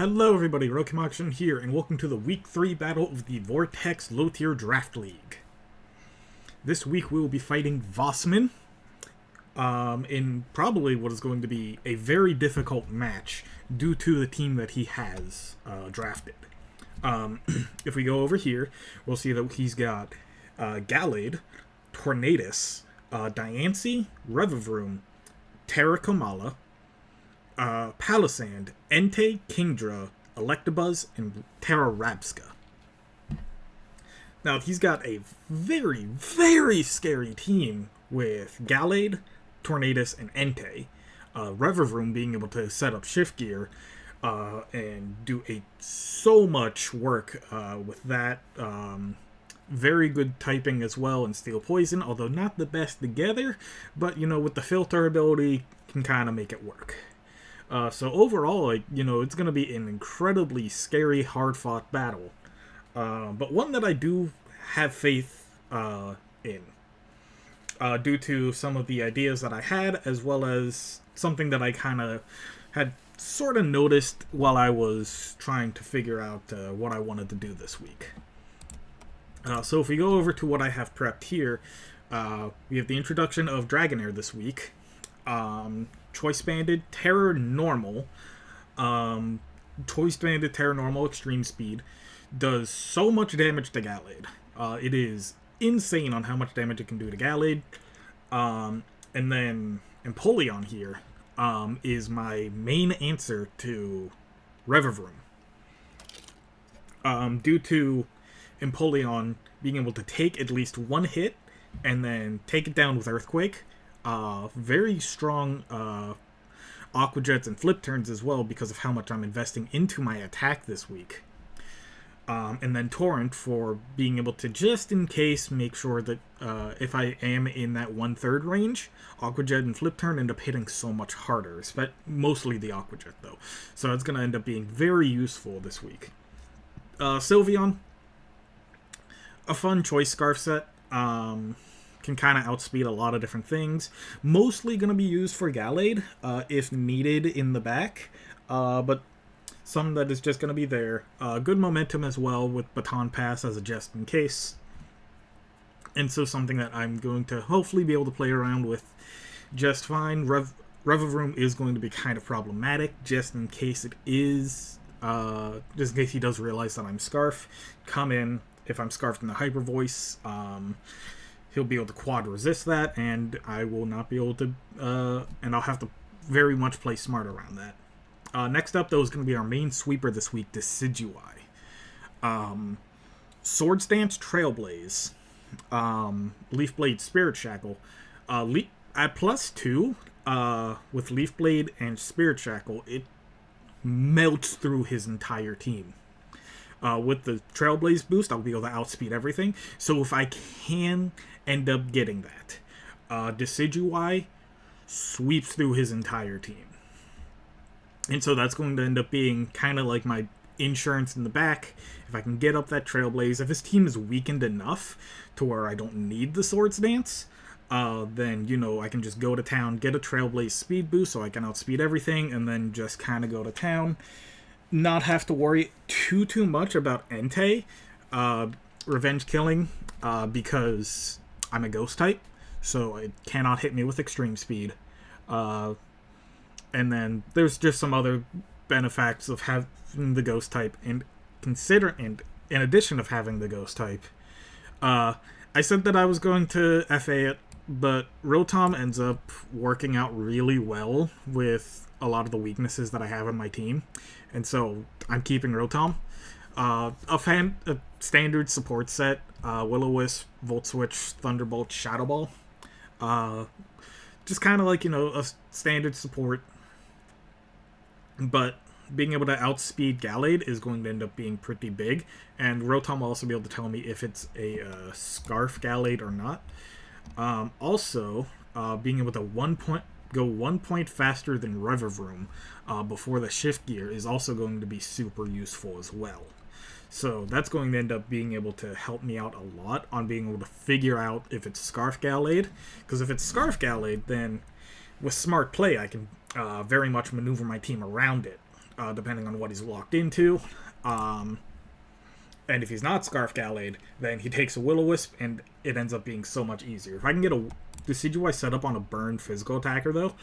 Hello everybody, Rokimakshin here, and welcome to the Week 3 battle of the Vortex Low-Tier Draft League. This week we will be fighting Vossman in probably what is going to be a very difficult match due to the team that he has drafted. If we go over here, we'll see that he's got Gallade, Tornadus, Diancie, Revavroom, Terrakomala, Palisand, Entei, Kingdra, Electabuzz, and Terrarabska. Now, he's got a very, very scary team with Gallade, Tornadus, and Entei. Revavroom being able to set up Shift Gear and do so much work with that. Very good typing as well in Steel Poison, although not the best together, but, with the filter ability, can kind of make it work. So overall, it's going to be an incredibly scary, hard-fought battle. But one that I do have faith in. Due to some of the ideas that I had, as well as something that I kind of had sort of noticed while I was trying to figure out what I wanted to do this week. So if we go over to what I have prepped here, we have the introduction of Dragonair this week. Choice Banded, Terror Normal. Choice Banded, Terror Normal, Extreme Speed. Does so much damage to Gallade. It is insane on how much damage it can do to Gallade. And then Empoleon here is my main answer to Revavroom. Due to Empoleon being able to take at least one hit and then take it down with Earthquake. Very strong Aqua Jets and Flip Turns as well because of how much I'm investing into my attack this week. And then Torrent for being able to, just in case, make sure that if I am in that 1/3 range, Aqua Jet and Flip Turn end up hitting so much harder, mostly the Aqua Jet though. So it's going to end up being very useful this week. Sylveon, a fun choice scarf set. Can kind of outspeed a lot of different things. Mostly going to be used for Gallade, if needed in the back. But some that is just going to be there. Good momentum as well with Baton Pass as a just in case. And so something that I'm going to hopefully be able to play around with just fine. Revavroom is going to be kind of problematic, just in case it is. Just in case he does realize that I'm Scarf. Come in, if I'm Scarfed in the Hyper Voice, he'll be able to quad resist that, and I will not be able to, and I'll have to very much play smart around that. Next up, though, is going to be our main sweeper this week, Decidueye. Swords Dance, Trailblaze, Leaf Blade, Spirit Shackle. At +2, with Leaf Blade and Spirit Shackle, it melts through his entire team. With the Trailblaze boost, I'll be able to outspeed everything. So if I can end up getting that, Decidueye sweeps through his entire team. And so that's going to end up being kind of like my insurance in the back. If I can get up that Trailblaze, if his team is weakened enough to where I don't need the Swords Dance, then, I can just go to town, get a Trailblaze speed boost so I can outspeed everything, and then just kind of go to town. Not have to worry too much about Entei revenge killing because I'm a ghost type, so it cannot hit me with extreme speed. And then there's just some other benefacts of having the ghost type, and in addition of having the ghost type, I said that I was going to FA it, but Rotom ends up working out really well with a lot of the weaknesses that I have in my team. And so I'm keeping Rotom. A standard support set, Will-O-Wisp, Volt Switch, Thunderbolt, Shadow Ball. Just kind of like, a standard support. But being able to outspeed Gallade is going to end up being pretty big. And Rotom will also be able to tell me if it's a Scarf Gallade or not. Also, being able to go 1 point faster than Revavroom before the Shift Gear is also going to be super useful as well. So that's going to end up being able to help me out a lot on being able to figure out if it's Scarf Gallade. Because if it's Scarf Gallade, then with smart play I can very much maneuver my team around it. depending on what he's locked into. And if he's not Scarf Gallade, then he takes a Will-O-Wisp, and it ends up being so much easier. If I can get a Decidueye set up on a burned physical attacker, though,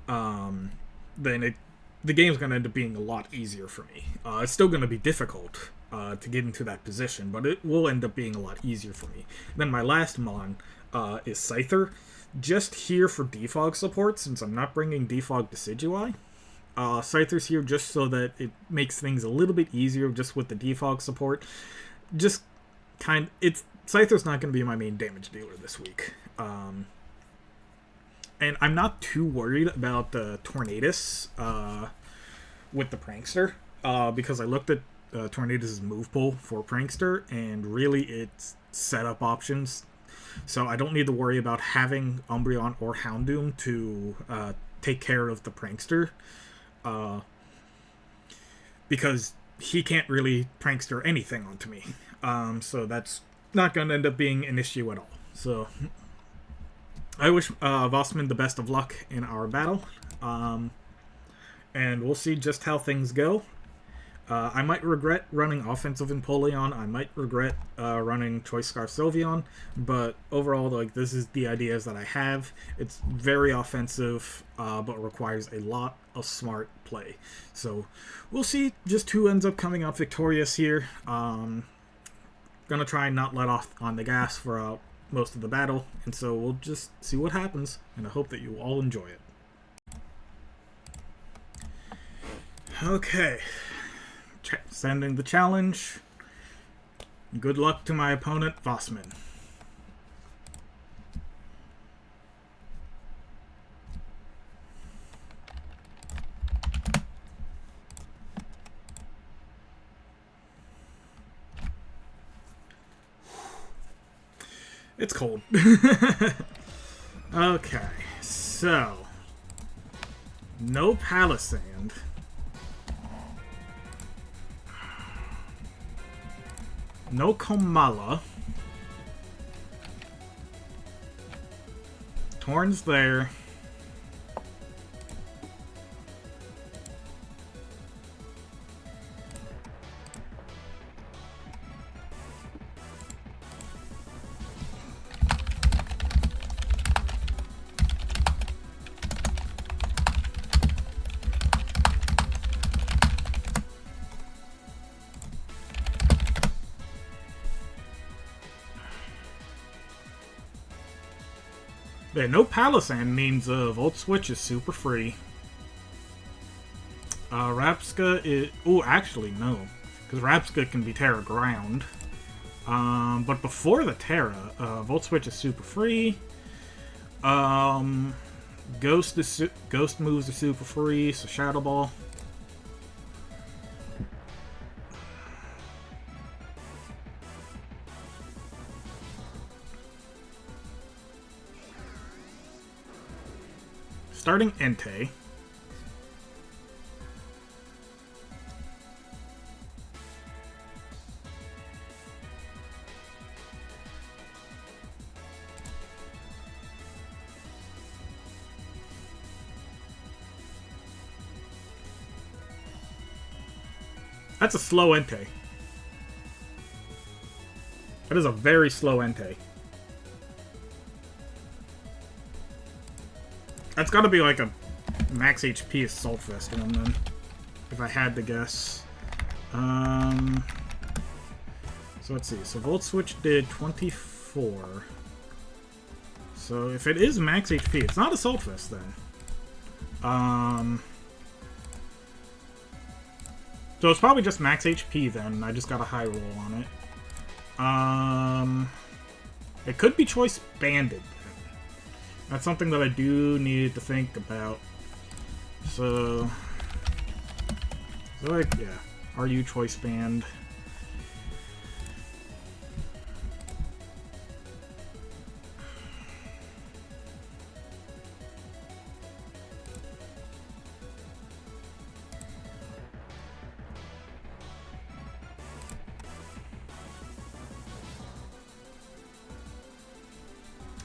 then the game's going to end up being a lot easier for me. It's still going to be difficult to get into that position, but it will end up being a lot easier for me. Then my last Mon is Scyther, just here for defog support, since I'm not bringing defog Decidueye. Scyther's here just so that it makes things a little bit easier just with the defog support. Scyther's not going to be my main damage dealer this week. And I'm not too worried about the Tornadus with the Prankster, because I looked at Tornadus' move pool for Prankster, and really it's setup options. So I don't need to worry about having Umbreon or Houndoom to take care of the Prankster. Because he can't really Prankster anything onto me. So that's not going to end up being an issue at all. So I wish Vossman the best of luck in our battle. And we'll see just how things go. I might regret running offensive Empoleon. I might regret running Choice Scarf Sylveon. But overall, like, this is the ideas that I have. It's very offensive, but requires a lot of smart play. So we'll see just who ends up coming out victorious here. Gonna try and not let off on the gas for most of the battle. And so we'll just see what happens. And I hope that you all enjoy it. Okay. Sending the challenge. Good luck to my opponent, Vossman. It's cold. Okay, so no Palisand. No Komala. Torn's there. Yeah, no Palisand means Volt Switch is super free. Rapska is... Oh, actually, no. Because Rapska can be Terra Ground. But before the Terra, Volt Switch is super free. Ghost moves are super free, so Shadow Ball. Starting Entei. That's a slow Entei. That is a very slow Entei. That's gotta be like a max HP Assault Vest one then, if I had to guess. So let's see. So Volt Switch did 24. So if it is max HP, it's not Assault Vest then. So it's probably just max HP then. I just got a high roll on it. It could be Choice Banded. That's something that I do need to think about. So like, yeah. Are you Choice Band?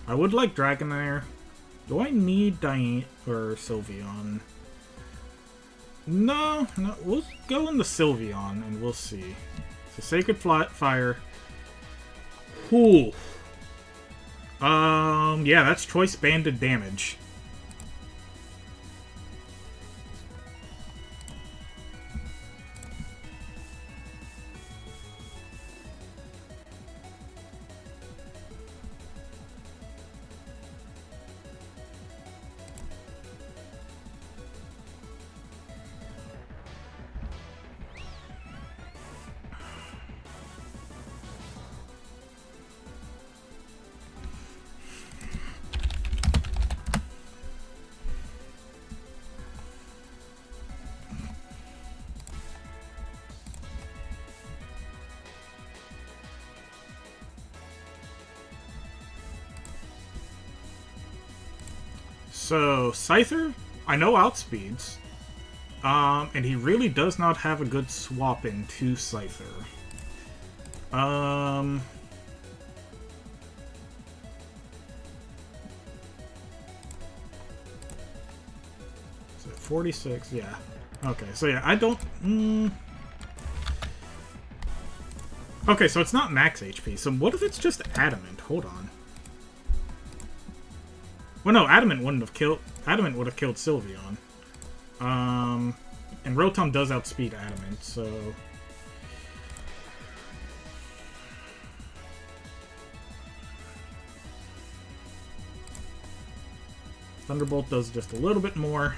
I would like Dragonair. Do I need Diane or Sylveon? No, we'll go in the Sylveon and we'll see. So Sacred Fire. Ooh. Yeah, that's choice banded damage. So, Scyther, I know outspeeds. And he really does not have a good swap into Scyther. So 46, yeah. Okay, so yeah, I don't... Okay, so it's not max HP. So what if it's just Adamant? Hold on. Well, no, Adamant wouldn't have killed... Adamant would have killed Sylveon. And Rotom does outspeed Adamant, so... Thunderbolt does just a little bit more.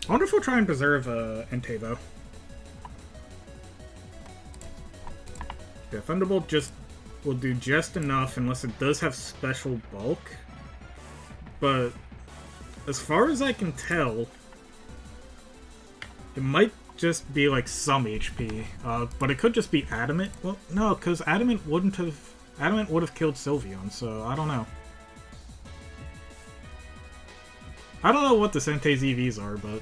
I wonder if we'll try and preserve Entei. Yeah, Thunderbolt just will do just enough unless it does have special bulk. But as far as I can tell, it might just be like some HP. But it could just be Adamant. Well, no, because Adamant would have killed Sylveon, so I don't know. I don't know what the Entei's EVs are, but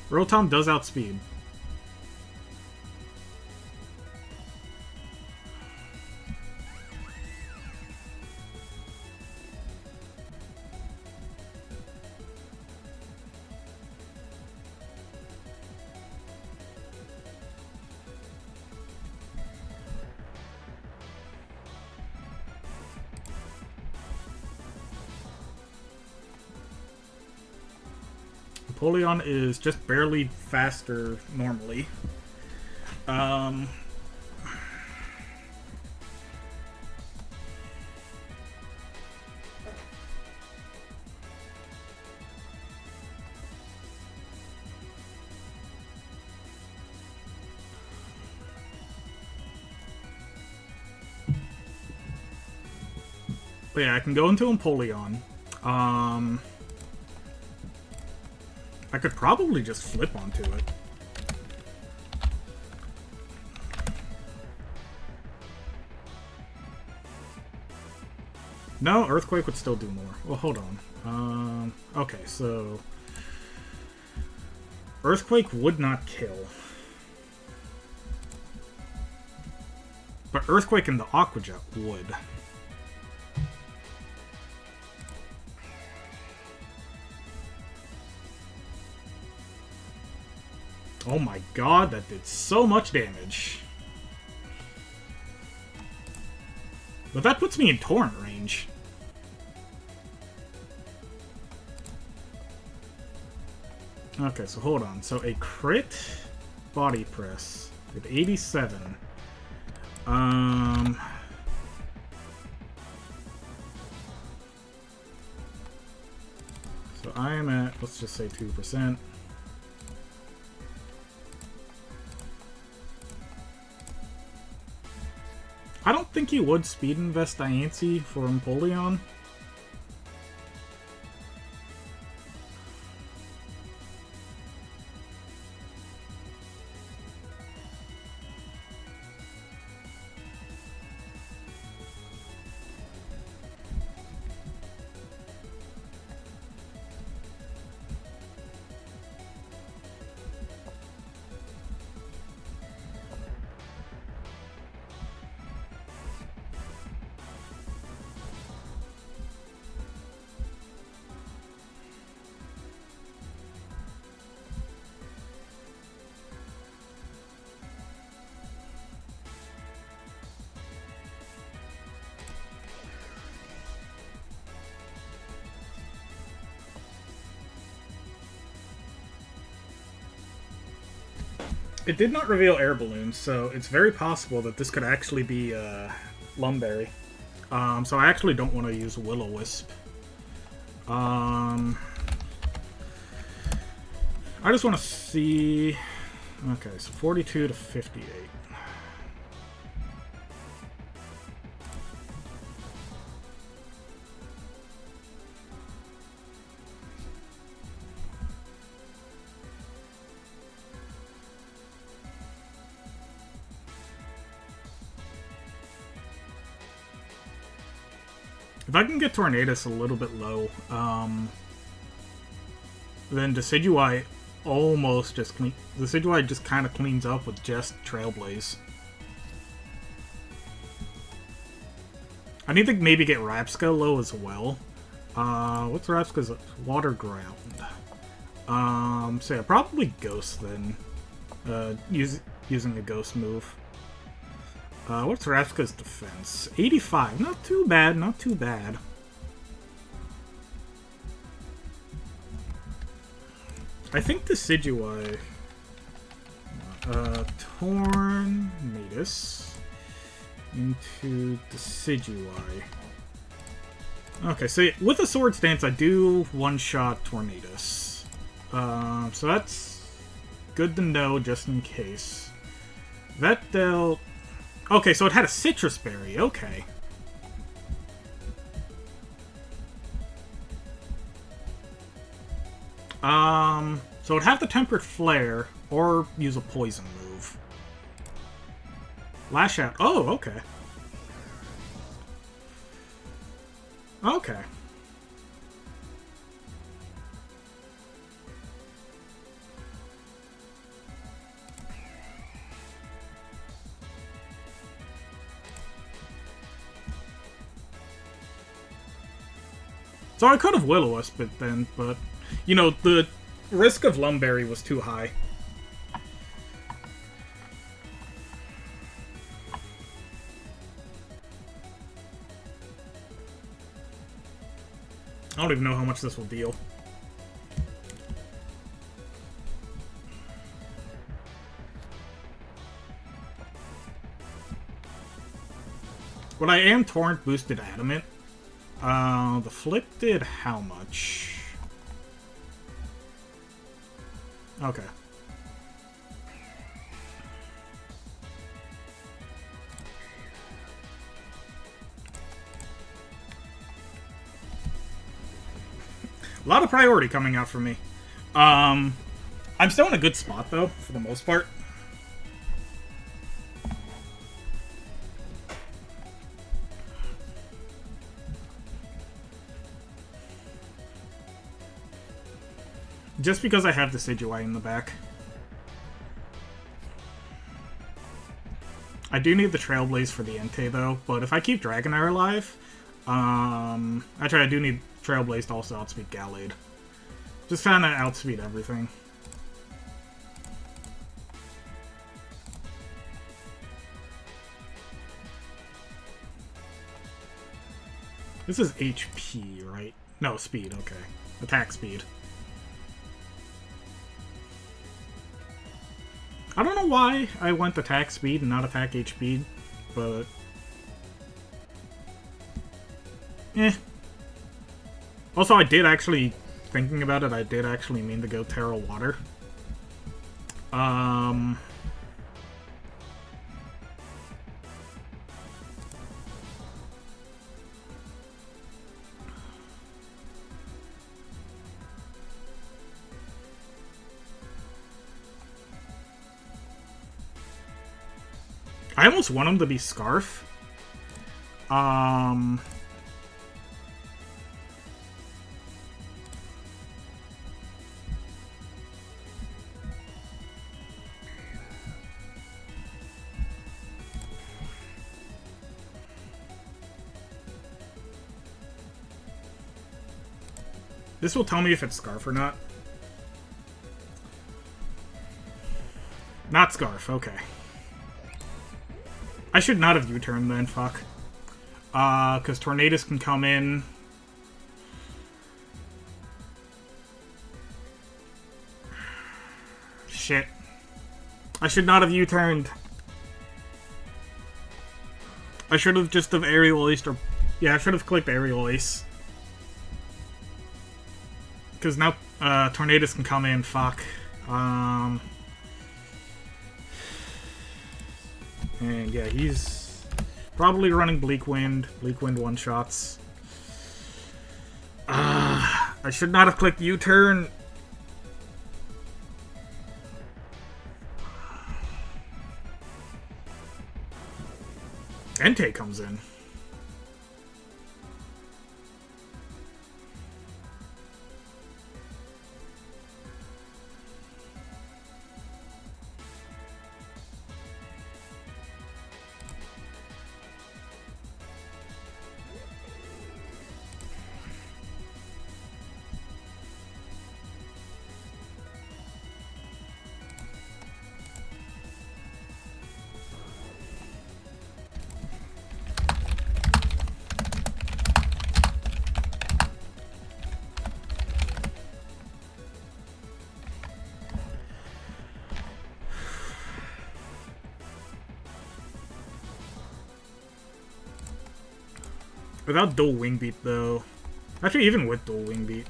Rotom does outspeed. Napoleon is just barely faster normally. But yeah, I can go into Empoleon. I could probably just flip onto it. No, Earthquake would still do more. Well, hold on. Okay, so... Earthquake would not kill. But Earthquake and the Aqua Jet would. Oh my god, that did so much damage. But that puts me in Torrent range. Okay, so hold on. So a crit body press at 87. So I am at, let's just say 2%. I don't think you would speed invest Diancie for Empoleon. It did not reveal air balloons, so it's very possible that this could actually be Lumberry. So I actually don't want to use Will-O-Wisp. I just want to see... Okay, so 42 to 58. If I can get Tornadus a little bit low, then Decidueye almost just clean. Decidueye just kind of cleans up with just Trailblaze. I need to maybe get Rapska low as well. What's Rapska's Water Ground? So yeah, probably Ghost then. Using a Ghost move. What's Rapska's defense? 85. Not too bad, not too bad. I think Decidueye... Tornadus into Decidueye. Okay, so with a Sword Stance, I do one-shot Tornadus. So that's good to know just in case. That dealt... Okay, so it had a Citrus Berry, okay. So it'd have the Tempered Flare, or use a Poison move. Lash Out. Oh, okay. Okay. So I could have Will-O-Wisp it then, but, you know, the risk of Lumberry was too high. I don't even know how much this will deal. But I am Torrent boosted Adamant. The flip did how much? Okay. A lot of priority coming out for me. I'm still in a good spot, though, for the most part. Just because I have the Decidueye in the back. I do need the Trailblaze for the Entei, though, but if I keep Dragonair alive... Actually, I do need Trailblaze to also outspeed Gallade. Just kind of outspeed everything. This is HP, right? No, speed, okay. Attack speed. I don't know why I went attack speed and not attack HP, but... Also, I did actually, thinking about it, I did actually mean to go Terra Water. I almost want him to be Scarf. This will tell me if it's Scarf or not. Not Scarf, okay. I should not have U-turned then, fuck. Because Tornadus can come in. Shit. I should not have U-turned. I should have just have aerial ace or... Yeah, I should have clicked aerial ace. Because now Tornadus can come in, fuck. And yeah, he's probably running Bleak Wind. Bleak Wind one-shots. I should not have clicked U-turn. Entei comes in. Without dual wing beat, though. Actually, even with dual wing beat.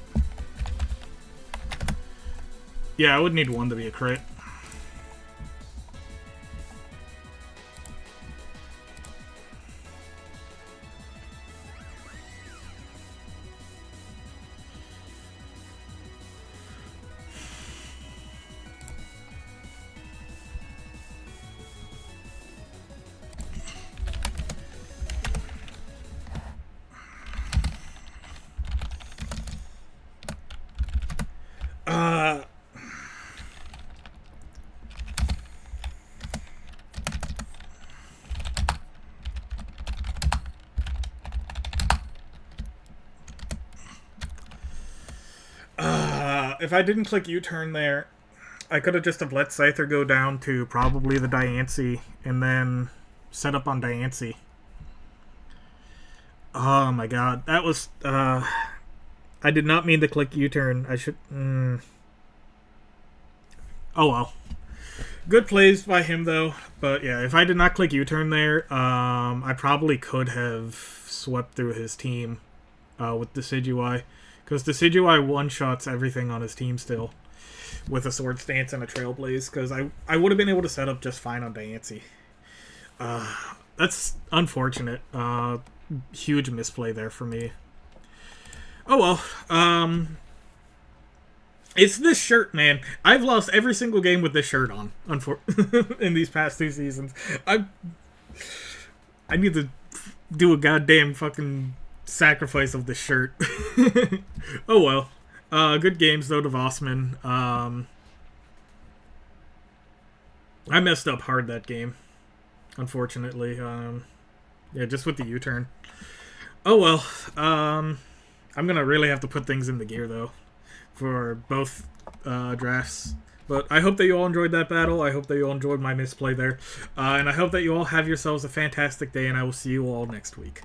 Yeah, I would need one to be a crit. If I didn't click U-turn there, I could have just have let Scyther go down to probably the Diancie and then set up on Diancie. Oh my god, that was... I did not mean to click U-turn. I should... Oh well. Good plays by him, though. But yeah, if I did not click U-turn there, I probably could have swept through his team with Decidueye. Because Decidueye one-shots everything on his team still. With a Sword Stance and a Trailblaze. Because I would have been able to set up just fine on Diancie. That's unfortunate. Huge misplay there for me. Oh well. It's this shirt, man. I've lost every single game with this shirt on. In these past 2 seasons. I need to do a goddamn fucking... sacrifice of the shirt. Oh well. Good games though to Vossman. I messed up hard that game, unfortunately. Yeah, just with the U-turn. Oh well. I'm gonna really have to put things into gear though for both drafts. But I hope that you all enjoyed that battle. I hope that you all enjoyed my misplay there. And I hope that you all have yourselves a fantastic day, and I will see you all next week.